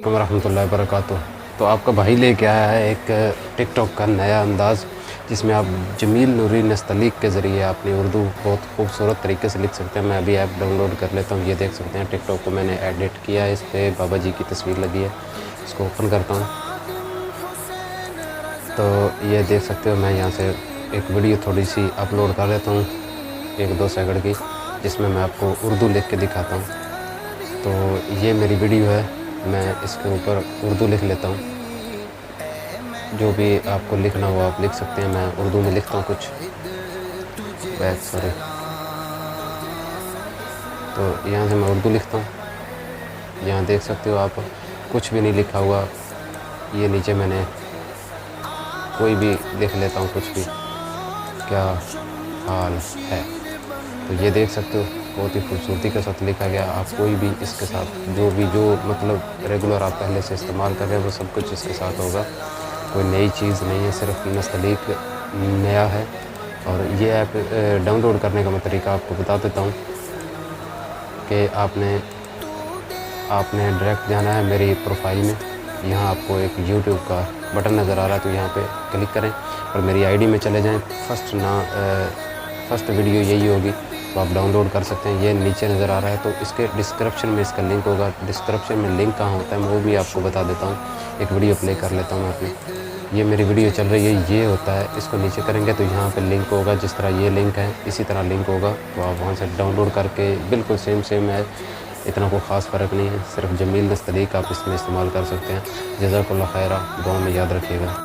वालेकुम रहमतुल्लाहि वबरकातुह। तो आपका भाई लेके आया है एक टिकटॉक का नया अंदाज़, जिसमें आप जमील नूरी नस्तलीक के ज़रिए अपनी उर्दू बहुत खूबसूरत तरीके से लिख सकते हैं। मैं अभी ऐप डाउनलोड कर लेता हूँ। ये देख सकते हैं टिकटॉक को मैंने एडिट किया है, इस पर बाबा जी की तस्वीर लगी है। इसको ओपन करता हूँ तो ये देख सकते हो, मैं यहाँ से एक वीडियो थोड़ी सी अपलोड कर लेता हूँ 1-2 सेकंड की, जिसमें मैं आपको उर्दू लिख के दिखाता हूँ। तो ये मेरी वीडियो है, मैं इसके ऊपर उर्दू लिख लेता हूँ। जो भी आपको लिखना हो आप लिख सकते हैं। मैं उर्दू में लिखता हूँ कुछ सॉरी। तो यहाँ से मैं उर्दू लिखता हूँ। यहाँ देख सकते हो आप, कुछ भी नहीं लिखा हुआ। ये नीचे मैंने कोई भी लिख लेता हूँ, कुछ भी, क्या हाल है। तो ये देख सकते हो बहुत ही खूबसूरती के साथ लिखा गया। आप कोई भी इसके साथ जो मतलब रेगुलर आप पहले से इस्तेमाल कर रहे हैं वो सब कुछ इसके साथ होगा। कोई नई चीज़ नहीं है, सिर्फ नस्तलीक नया है। और ये ऐप डाउनलोड करने का मैं तरीका आपको बता देता हूँ कि आपने डायरेक्ट जाना है मेरी प्रोफाइल में। यहाँ आपको एक यूट्यूब का बटन नज़र आ रहा है, तो यहाँ पे क्लिक करें और मेरी आईडी में चले जाएं। फर्स्ट वीडियो यही होगी, तो आप डाउनलोड कर सकते हैं। ये नीचे नज़र आ रहा है, तो इसके डिस्क्रिप्शन में इसका लिंक होगा। डिस्क्रिप्शन में लिंक कहाँ होता है मैं वो भी आपको बता देता हूँ। एक वीडियो प्ले कर लेता हूँ मैं अपनी। ये मेरी वीडियो चल रही है, ये होता है। इसको नीचे करेंगे तो यहाँ पे लिंक होगा, जिस तरह ये लिंक है इसी तरह लिंक होगा। तो आप वहाँ से डाउनलोड करके बिल्कुल सेम है, इतना कोई ख़ास फ़र्क नहीं है। सिर्फ जमील नस्तलीक आप इसमें इस्तेमाल कर सकते हैं। जज़ाकल्लाह खैरा, दुआ में याद रखिएगा।